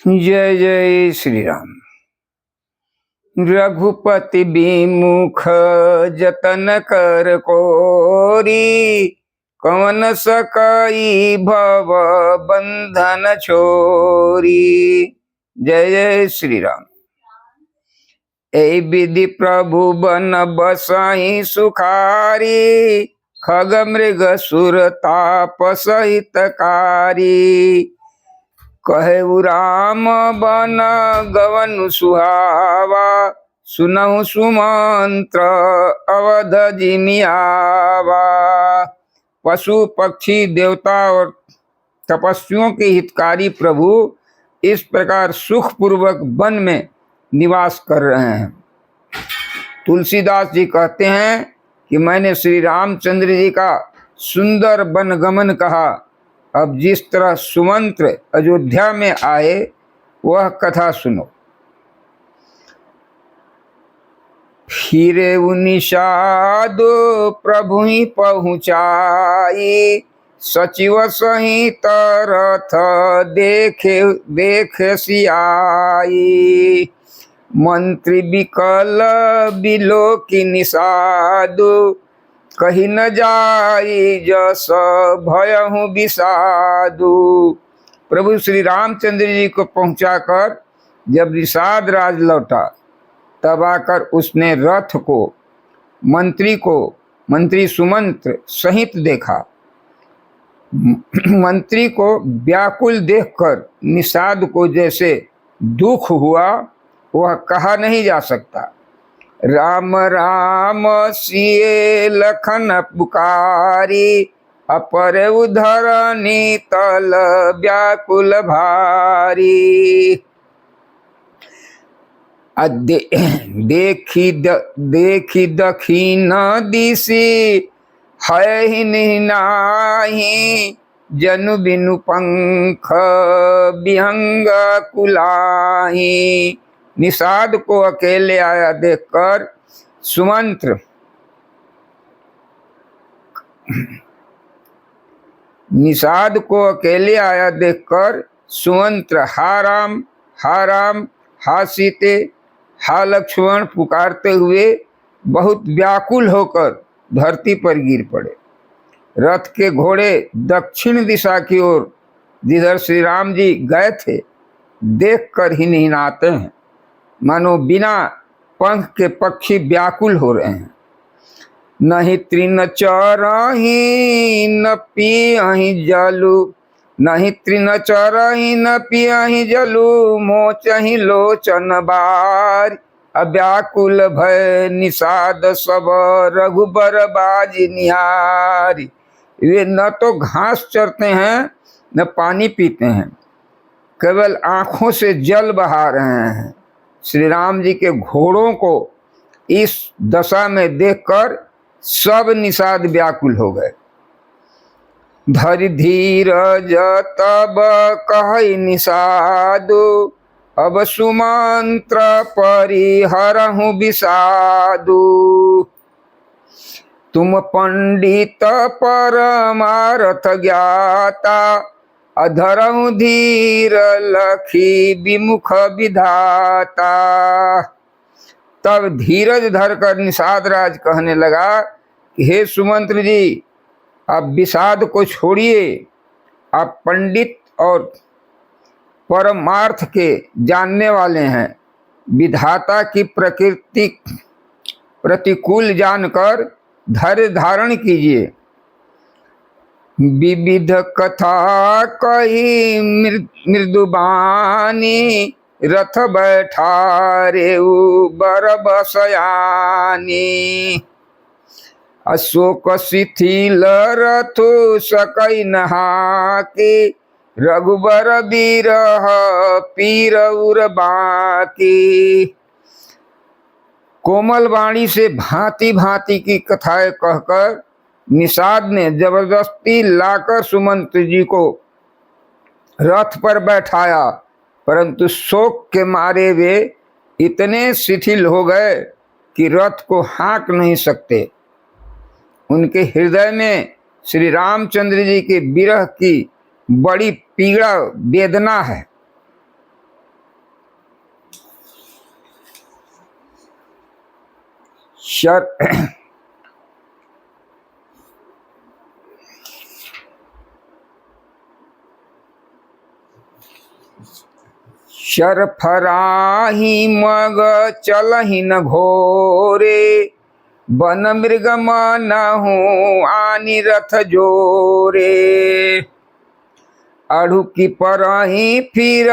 जय जय श्री राम। रघुपति विमुख जतन कर कोरी, कवन सकई भव बंधन छोरी। जय जय श्री राम। ए विधि प्रभु बन बसाई सुखारी, खग मृग सुर ताप सहित कारी। कहेउ राम बन गवन सुहावा, सुनहु सुमंत्र अवध जिमियावा। पशु पक्षी देवता और तपस्वियों के हितकारी प्रभु इस प्रकार सुख पूर्वक वन में निवास कर रहे हैं। तुलसीदास जी कहते हैं कि मैंने श्री रामचंद्र जी का सुंदर वनगमन कहा। अब जिस तरह सुमंत्र अयोध्या में आए वह कथा सुनो। फिरे निषाद प्रभु ही पहुँचाई, सचिव सहित रथ देखे सियाई। मंत्री विकल बिलोकी निषादु, कही न जाई जस भयहु विषादु। प्रभु श्री रामचंद्र जी को पहुंचाकर जब निषाद राज लौटा, तब आकर उसने रथ को मंत्री सुमंत्र सहित देखा। मंत्री को व्याकुल देखकर निषाद को जैसे दुख हुआ वह कहा नहीं जा सकता। राम राम सिए लखन पुकारी, अपर उधरनी तल व्याकुल भारी। देखी दखिन दिशि है ही नाही, जनु बिनु पंख विहंग कुलाही। निषाद को अकेले आया देखकर सुमंत्र हा राम हा सीते हा लक्ष्मण पुकारते हुए बहुत व्याकुल होकर धरती पर गिर पड़े। रथ के घोड़े दक्षिण दिशा की ओर जिधर श्री राम जी गए थे देखकर ही निहनाते हैं, मानो बिना पंख के पक्षी व्याकुल हो रहे हैं। नहीं तृण चरहि न पियहि जलु, नहीं तृण चरहि न पियहि जलु, मोचहि लोचन बार। अव्याकुल भय निषाद सब रघुबर बाजी निहारी। वे न तो घास चरते हैं न पानी पीते हैं, केवल आंखों से जल बहा रहे हैं। श्री राम जी के घोड़ों को इस दशा में देखकर सब निषाद व्याकुल हो गए। धरि धीरज तब कहि निषादु, अब सुमंत्र परिहरहु विषादु। तुम पंडित परमार्थ ज्ञाता, अधरहु धीर लखी विमुख विधाता। तब धीरज धरकर निषाद राज कहने लगा कि हे सुमंत्र जी, आप विषाद को छोड़िए। आप पंडित और परमार्थ के जानने वाले हैं। विधाता की प्रकृति प्रतिकूल जानकर धैर्य धारण कीजिए। विविध कथा कही मृदुबानी, रथ बैठारे बर बसयानी। अशोक शिथिल रथु सकई नहाके, रघुबर बिरह पीर उर बाकी। कोमल वाणी से भांति भांति की कथाएं कहकर निषाद ने जबरदस्ती लाकर सुमंत्र जी को रथ पर बैठाया, परंतु शोक के मारे वे इतने शिथिल हो गए कि रथ को हाँक नहीं सकते। उनके हृदय में श्री रामचंद्र जी के विरह की बड़ी पीड़ा वेदना है। शरफराही मग चलहि न घोरे, बन मृग मनहु आनि रथ जोरे। अड़ुकी परही फिर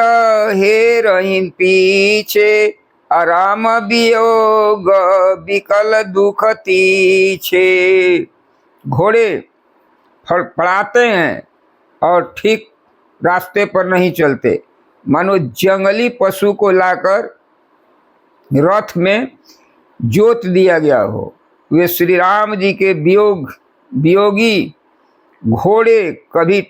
हेरहि पीछे, आराम वियोग विकल दुख तीछे। घोड़े फड़फड़ाते हैं और ठीक रास्ते पर नहीं चलते, मानो जंगली पशु को लाकर रथ में जोत दिया गया हो। वे श्री राम जी के वियोगी घोड़े कभी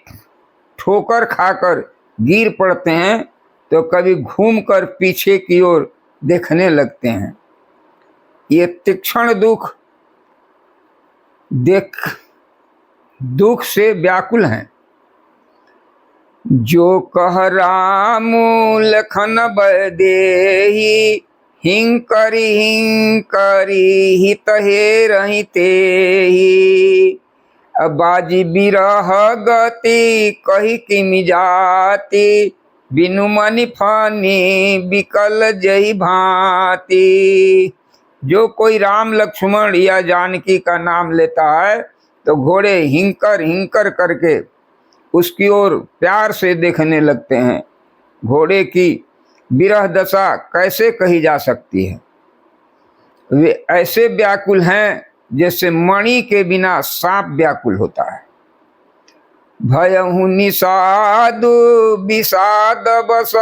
ठोकर खाकर गिर पड़ते हैं तो कभी घूमकर पीछे की ओर देखने लगते हैं। ये तीक्ष्ण दुख से व्याकुल हैं। जो कह राम लखन बदेही, हिंकरी हित हेरहि तेहि। बाजी बिरह गति कही किमि जाति, बिनु मनि फनी बिकल जही भांति। जो कोई राम लक्ष्मण या जानकी का नाम लेता है तो घोड़े हिंकर करके उसकी ओर प्यार से देखने लगते हैं। घोड़े की विरह दशा कैसे कही जा सकती है। वे ऐसे व्याकुल हैं जैसे मणि के बिना सांप व्याकुल होता है। भयहु निषादु विषाद बस,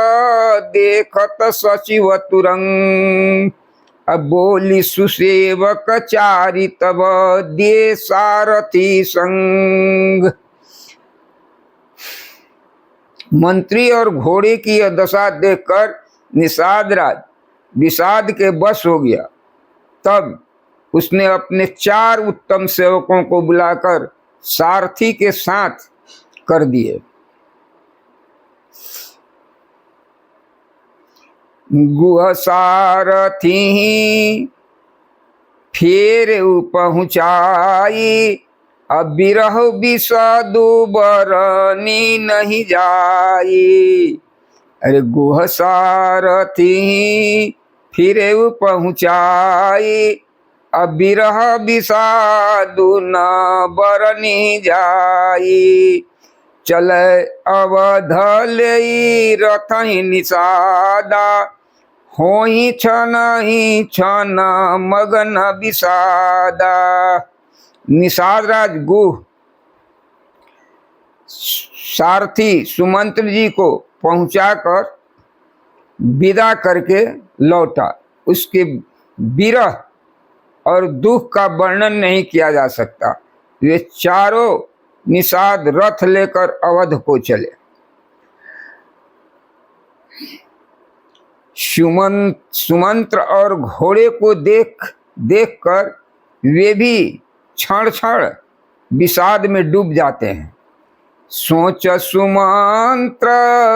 देखत सचिव तुरंग। अब बोली सुसेवक चारि तब, दे सारथी संग। मंत्री और घोड़े की यह दशा देखकर निषाद राज विषाद के बस हो गया। तब उसने अपने 4 उत्तम सेवकों को बुलाकर सारथी के साथ कर दिए। गुह सारथी फिर पहुँचाई, अब बिरह विषादु बरनी नहीं जाई। अरे गुह सारथी फिर पहुँचाई, अब बिरह विषादु न बरनी जाई। चले अवध लेई रथहि निषादा, होई छन मगन विषादा। निषाद राज गुह सारथी सुमंत्र जी को पहुंचाकर विदा करके लौटा। उसके विरह और दुख का वर्णन नहीं किया जा सकता। वे चारों निषाद रथ लेकर अवध को चले। सुमंत्र और घोड़े को देखकर वे भी क्षण विषाद में डूब जाते हैं। सोच सुमंत्र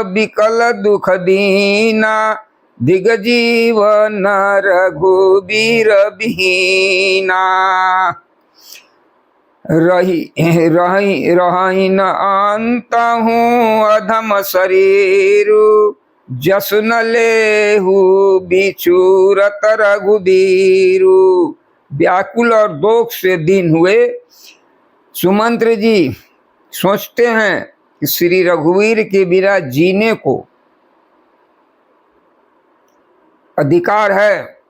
विकल दुख दीना, दिगजीवन रघुबीर बिहीना। रही न अंत हूँ अधम शरीरु, जसु न लेहु बिछुरत रघुबीरु। व्याकुल और दुख से दीन हुए सुमंत्र जी सोचते हैं कि श्री रघुवीर के बिना जीने को अधिकार है,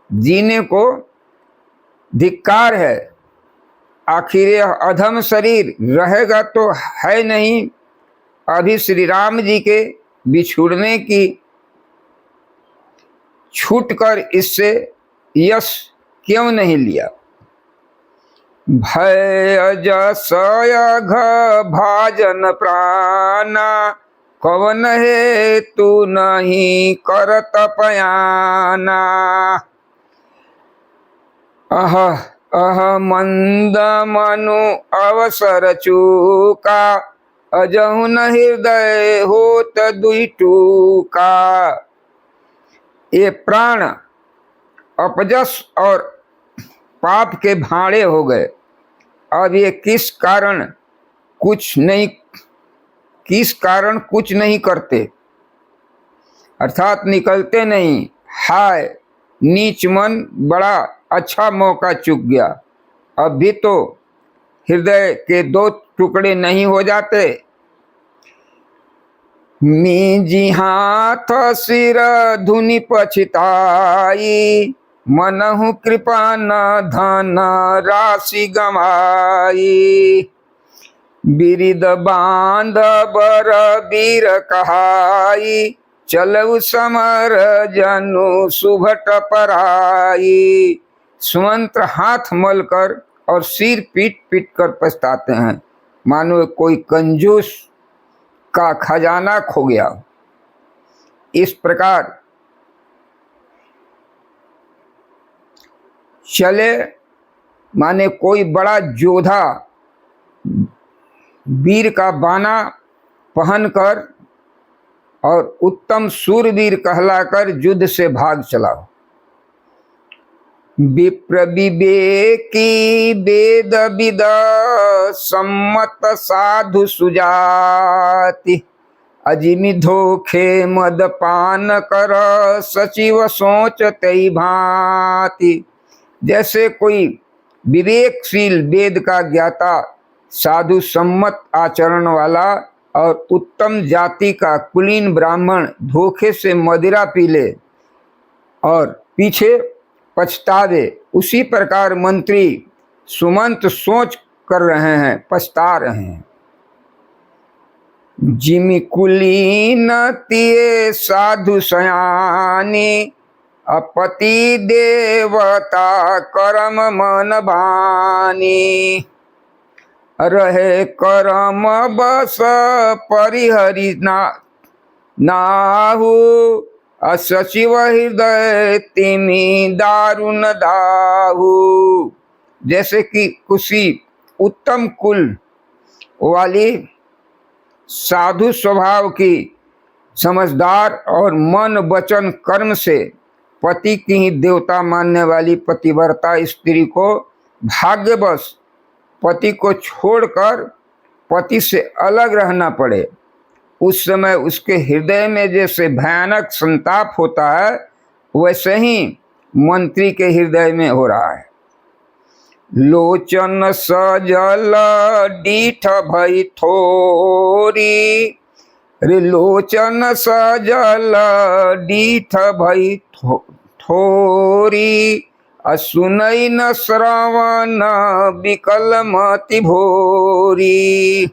जीने को धिक्कार है। आखिर यह अधम शरीर रहेगा तो है नहीं। अभी श्री राम जी के बिछुड़ने की छूटकर इससे यश क्यों नहीं लिया। भय जसय भाजन प्राणा, कवन है तू नहीं करत पयाना। अह मंद मनु अवसर चूका, अजहु न हृदय होत दुई टूका। ये प्राण अपजस और पाप के भाड़े हो गए। अब ये किस कारण कुछ नहीं करते, अर्थात निकलते नहीं। हाय नीच मन, बड़ा अच्छा मौका चूक गया। अब भी तो हृदय के दो टुकड़े नहीं हो जाते। मीजी हाथ सिर धुनि पछिताई, मनहु कृपा न धन राशि गमाई। बिरिद बांध बर वीर कहाई, चलऊ समर जनु सुभट पराई। सुमंत्र हाथ मलकर और सिर पीट पीट कर पछताते हैं, मानो कोई कंजूस का खजाना खो गया। इस प्रकार चले माने कोई बड़ा योद्धा वीर का बाना पहनकर और उत्तम सूरवीर कहलाकर युद्ध से भाग चला। विप्र विवेकी वेद विद सम्मत साधु सुजाति, अजिमि धोखे मद पान कर सचिव सोच तई भांति। जैसे कोई विवेकशील वेद का ज्ञाता, साधु सम्मत आचरण वाला और उत्तम जाति का कुलीन ब्राह्मण धोखे से मदिरा पी ले और पीछे पछतावे, उसी प्रकार मंत्री सुमंत सोच कर रहे हैं, पछता रहे हैं। जिमि कुलीन तिये साधु सयानी, अपति देवता करम मन भानी। रहे करम बस परिहरि नाहु, असचिव हृदय तिमि दारुण दाहु। जैसे कि किसी उत्तम कुल वाली साधु स्वभाव की समझदार और मन वचन कर्म से पति की ही देवता मानने वाली पतिव्रता स्त्री को भाग्यवश पति को छोड़कर पति से अलग रहना पड़े, उस समय उसके हृदय में जैसे भयानक संताप होता है, वैसे ही मंत्री के हृदय में हो रहा है। लोचन सजल डीठ भई थोरी, रे लोचन सजल डीठ भई थोरी। असुनई न श्रवण विकल मति भोरी।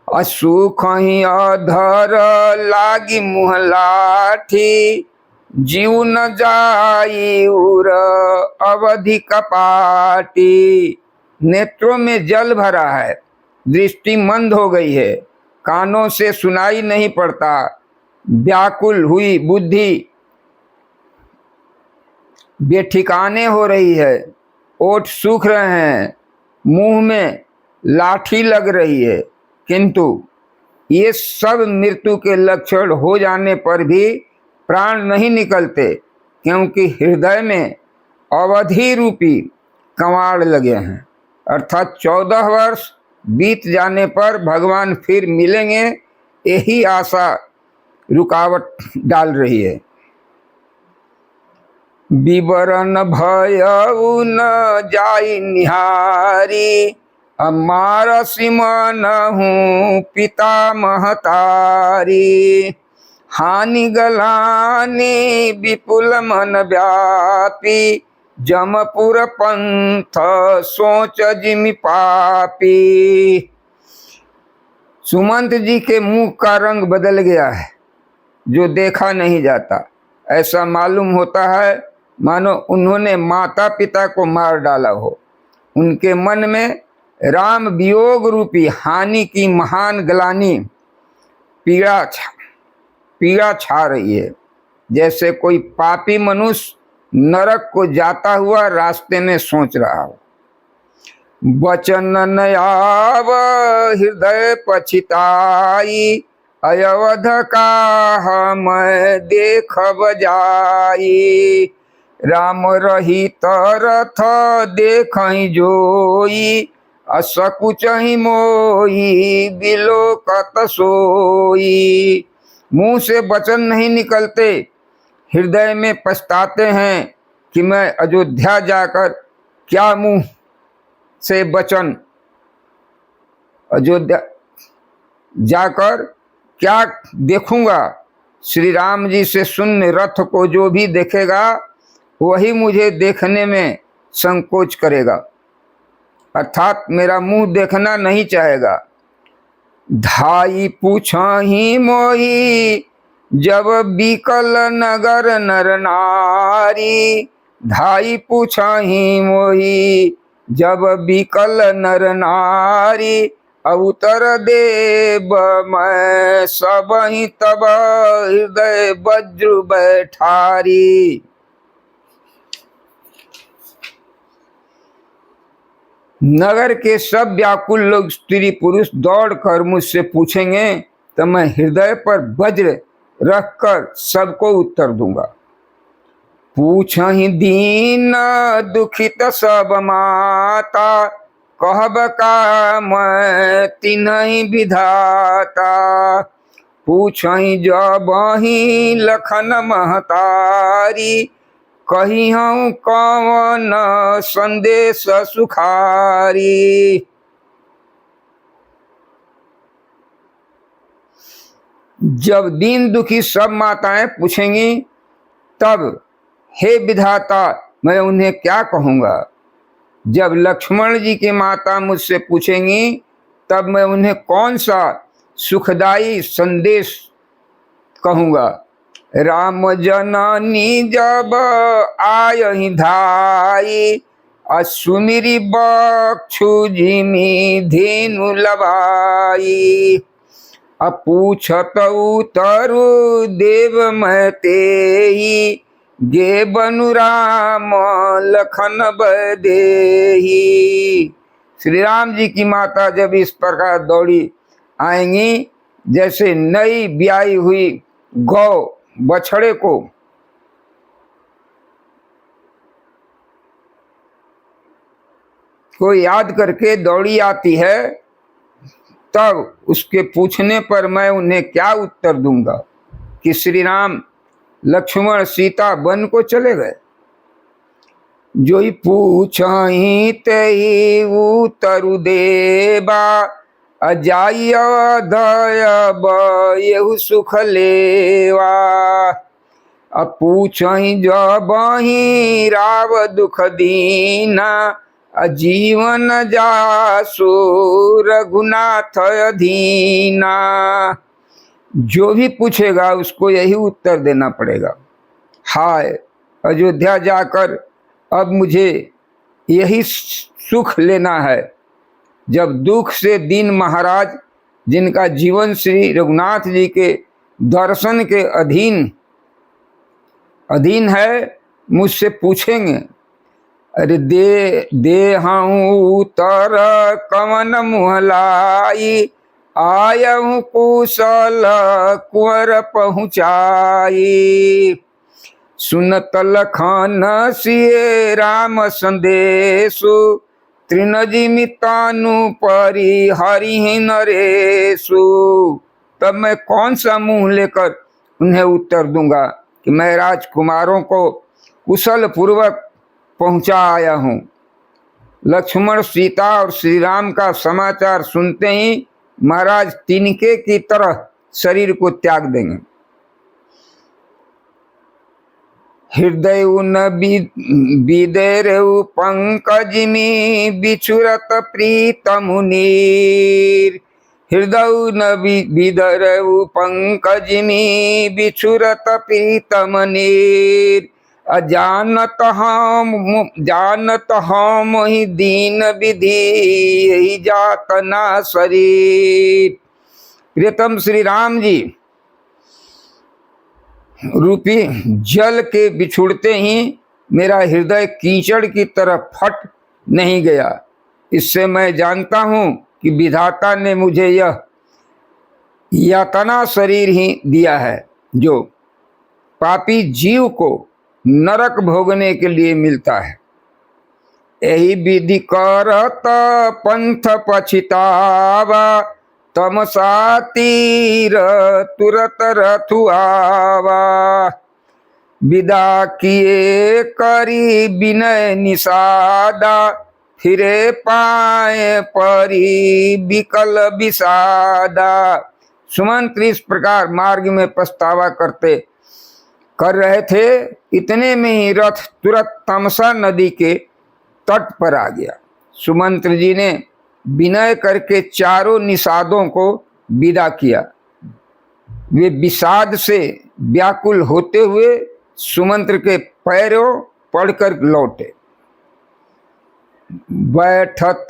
असुख ही अधर लागी मुँह लाठी, जीव न जाई उर अवधि कपाटी। नेत्रों में जल भरा है, दृष्टि मंद हो गई है, कानों से सुनाई नहीं पड़ता, व्याकुल हुई बुद्धि बेठिकाने हो रही है, ओठ सूख रहे हैं, मुंह में लाठी लग रही है। किंतु ये सब मृत्यु के लक्षण हो जाने पर भी प्राण नहीं निकलते, क्योंकि हृदय में अवधि रूपी कवाड़ लगे हैं। अर्थात 14 वर्ष बीत जाने पर भगवान फिर मिलेंगे, यही आशा रुकावट डाल रही है। विवरण भयउ न जाई निहारी, अमार सिमन हूँ पिता महतारी। हानि गलानी विपुल मन व्यापी, जमपुर पंथ सोच जिमि पापी। सुमंत जी के मुंह का रंग बदल गया है, जो देखा नहीं जाता। ऐसा मालूम होता है मानो उन्होंने माता पिता को मार डाला हो। उनके मन में राम वियोग रूपी हानि की महान ग्लानि पीड़ा छा रही है। जैसे कोई पापी मनुष्य नरक को जाता हुआ रास्ते में सोच रहा हो। वचन नयाव हृदय पछिताई, अयोध्य का हम देखब जाई। राम रहित रथ देखहि जोई, असकुचहि मोई बिलोकत सोई। मुंह से वचन नहीं निकलते, हृदय में पछताते हैं कि मैं अयोध्या जाकर क्या मुंह से वचन, अयोध्या जाकर क्या देखूंगा। श्री राम जी से शून्य रथ को जो भी देखेगा वही मुझे देखने में संकोच करेगा, अर्थात मेरा मुंह देखना नहीं चाहेगा। धाई पूछहि मोही जब बिकल नगर नर नारी, धाई पूछहि मोही जब बिकल नर नारी, अवतर देव मैं सबहि तब हृदय वज्र बैठारी। नगर के सब व्याकुल लोग स्त्री पुरुष दौड़कर मुझसे पूछेंगे तो मैं हृदय पर वज्र रखकर सबको उत्तर दूंगा। पूछहि दीन दुखित सब माता, कहब का मैं तिन्हि विधाता। पूछहि जबहि लखन महतारी, कही हूँ कौन संदेश सुखारी। जब दीन दुखी सब माताएं पूछेंगी तब हे विधाता मैं उन्हें क्या कहूँगा। जब लक्ष्मण जी की माता मुझसे पूछेंगी तब मैं उन्हें कौन सा सुखदायी संदेश कहूँगा। राम जननी जब आयहि धाई, असुमिरी बक्षु जिमि धेनु लबाई। अपूछत उतरु देव मैं तेहि, गे बनु राम लखन बदेही। श्री राम जी की माता जब इस प्रकार दौड़ी आएंगी जैसे नई ब्याई हुई गौ बछड़े को याद करके दौड़ी आती है, तब उसके पूछने पर मैं उन्हें क्या उत्तर दूंगा कि श्री राम लक्ष्मण सीता वन को चले गए। जो ही पूछहि तहि उतरु देबा, अजाई अधयब येहु सुख लेवा। अपूछहि जबहि राव दुख दीना, अजीवन जासु रघुनाथ अधीना। जो भी पूछेगा उसको यही उत्तर देना पड़ेगा। हाय अयोध्या जाकर अब मुझे यही सुख लेना है। जब दुख से दीन महाराज जिनका जीवन श्री रघुनाथ जी के दर्शन के अधीन है मुझसे पूछेंगे, अरे दे हूँ उतर कवन मुहलाई, आयहूँ कुशल कुंवर पहुँचाई। सुनत लखन सिए राम संदेशु, तृणजिमि तानु परि हरिहि नरेशु। तब मैं कौन सा मुंह लेकर उन्हें उत्तर दूंगा कि मैं राजकुमारों को कुशल पूर्वक पहुंचा आया हूं। लक्ष्मण सीता और श्री राम का समाचार सुनते ही महाराज तिनके की तरह शरीर को त्याग देंगे। हृदय न बिदेरु पंकजिमि बिछुरत प्रीतम नीर। हृदय न बिदरु पंकजिमि बिछुरत प्रीतम नीर। जानत हम ही दीन विधि यही जातना शरीर। प्रियतम श्री राम जी रूपी जल के बिछुड़ते ही मेरा हृदय कीचड़ की तरह फट नहीं गया, इससे मैं जानता हूं कि विधाता ने मुझे यह यातना शरीर ही दिया है जो पापी जीव को नरक भोगने के लिए मिलता है। यही विधि करत पंथ पछितावा, तमसा तीर तुरत रथुआवा। विदा किए करी विनय निषादा, फिरे पाए परी विकल विषादा। सुमंत्र इस प्रकार मार्ग में पछतावा कर रहे थे, इतने में ही रथ तुरंत तमसा नदी के तट पर आ गया। सुमंत्र जी ने विनय करके चारों निषादों को विदा किया। वे विषाद से व्याकुल होते हुए सुमंत्र के पैरों पड़कर लौटे। बैठत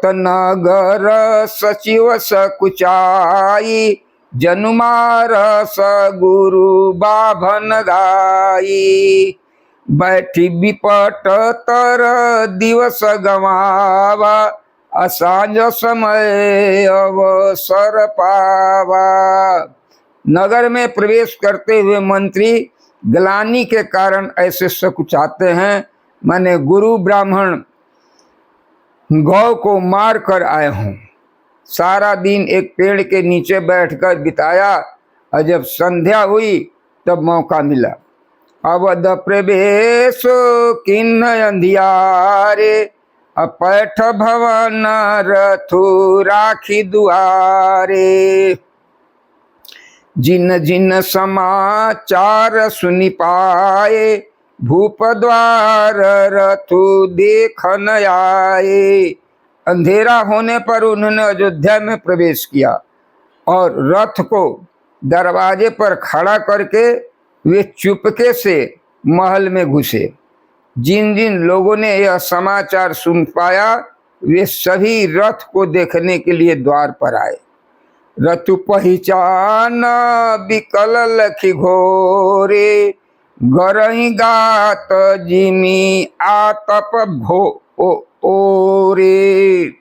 नगर सचिव सकुचाई, जनुमारस गुरु बाभन गाई। बैठी विपट तर दिवस गवावा, असांज समय अवसर पावा। नगर में प्रवेश करते हुए मंत्री ग्लानि के कारण ऐसे सकुचाते हैं, मैंने गुरु ब्राह्मण गौ को मार कर आए हूं। सारा दिन एक पेड़ के नीचे बैठकर बिताया, और जब संध्या हुई तब मौका मिला। अवध प्रवेश किन्न अंधियारे, अपैठ भवन रथु राखी दुआरे। जिन जिन समाचार सुनि पाए, भूप द्वार रथु देखन आए। अंधेरा होने पर उन्होंने अयोध्या में प्रवेश किया और रथ को दरवाजे पर खड़ा करके वे चुपके से महल में घुसे। जिन जिन लोगों ने यह समाचार सुन पाया, वे सभी रथ को देखने के लिए द्वार पर आए। रथु पहचान विकल लखी घोरे, गरही गात जिमी आतप ओरे।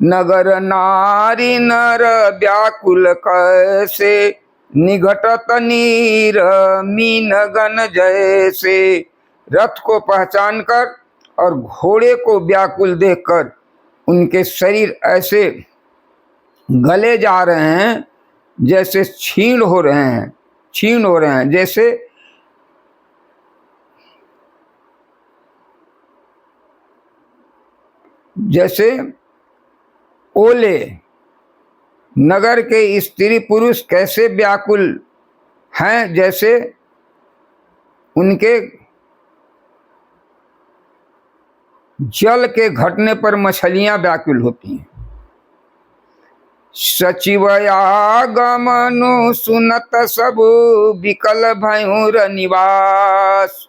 नगर नारी नर व्याकुल कैसे, निघटत नीर मीन गन जैसे। रथ को पहचान कर और घोड़े को व्याकुल देखकर उनके शरीर ऐसे गले जा रहे हैं जैसे छीण हो रहे हैं, जैसे ओले। नगर के स्त्री पुरुष कैसे व्याकुल हैं, जैसे उनके जल के घटने पर मछलियां व्याकुल होती हैं। सचिवयागमनु सुनत सबु, विकल भयूर निवास।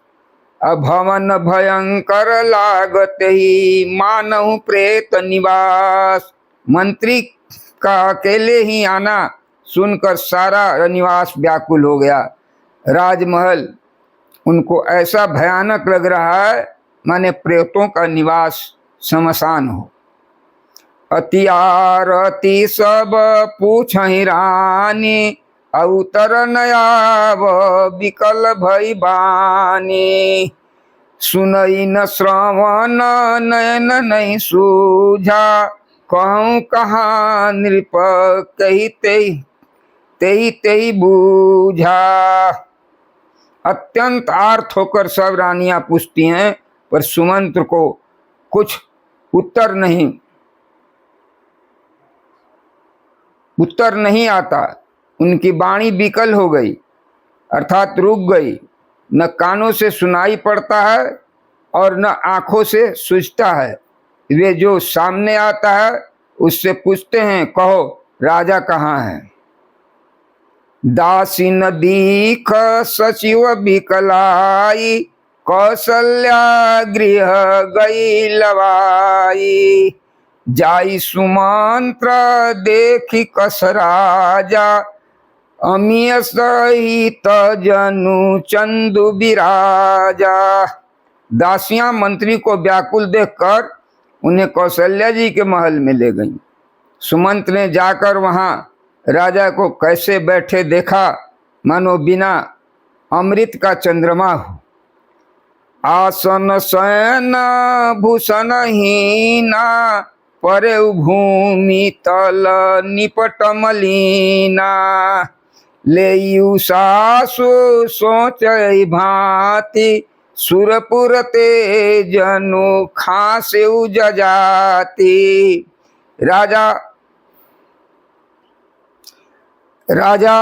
अभवन भयंकर लागत ही, मानव प्रेत निवास। मंत्री का अकेले ही आना सुनकर सारा निवास व्याकुल हो गया। राजमहल उनको ऐसा भयानक लग रहा है, माने प्रेतों का निवास शमशान हो। अति आरती सब पूछहि रानी, अवतर नयाव विकल भई बानी। सुनई न श्रवण नयन नहीं सूझा, कहूँ कहाँ नृप कही तेहि बूझा। अत्यंत आर्त होकर सब रानियां पूछती हैं, पर सुमंत्र को कुछ उत्तर नहीं आता। उनकी वाणी विकल हो गई, अर्थात रुक गई। न कानों से सुनाई पड़ता है और न आंखों से सूझता है। वे जो सामने आता है उससे पूछते हैं, कहो राजा कहाँ है। दासी न दीख सचिव विकलाई, कौशल्या गृह गई लवाई। जाई सुमंत्र देखी कस राजा, अमीय सहित जनु चंदु विराजा। दासियां मंत्री को व्याकुल देखकर उन्हें कौशल्या जी के महल में ले गईं। सुमंत ने जाकर वहां राजा को कैसे बैठे देखा, मानो बिना अमृत का चंद्रमा हो। आसन शयन भूषण हीना, परे भूमि तल निपट मलीना। लेयु सासु सोच भांति, सुरपुर ते जनु खासे जजाति। राजा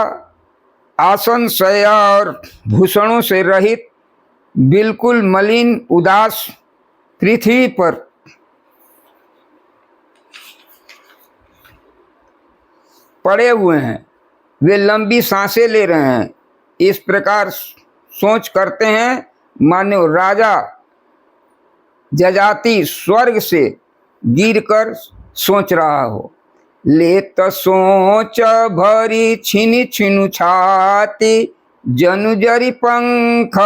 आसन शय्या और भूषणों से रहित बिल्कुल मलिन उदास पृथ्वी पर पड़े हुए हैं। वे लंबी सांसें ले रहे हैं। इस प्रकार सोच करते हैं मानो राजा जजाति स्वर्ग से गिरकर सोच रहा हो। लेत सोच भरी छिनु छिनु छाती, जनु जरि पंख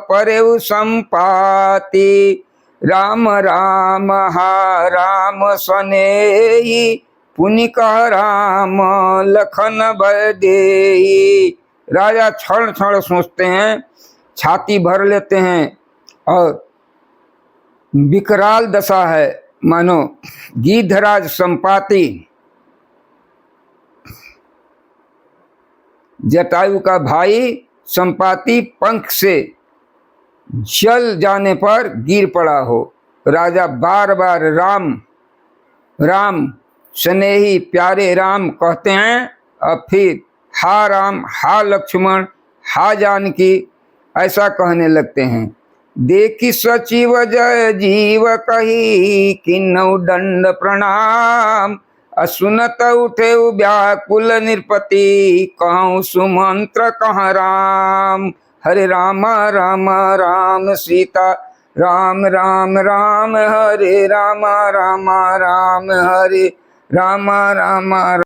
परेउ संपाति। राम राम हा राम सनेही, पुनि कह राम लखन भय देही। राजा क्षण क्षण सोचते हैं, छाती भर लेते हैं और विकराल दशा है, मानो गिद्धराज संपाति जटायु का भाई संपाति पंख से जल जाने पर गिर पड़ा हो। राजा बार बार राम राम स्नेही प्यारे राम कहते हैं और फिर हा राम हा लक्ष्मण हा जानकी ऐसा कहने लगते हैं। देखी सचिव जय जीव कही, किन्नौ दंड प्रणाम। असुनत उठे व्याकुल निरपति, कहूँ सुमंत्र कहाँ राम। हरे राम राम राम सीता राम राम राम, हरे राम राम राम हरे राम राम।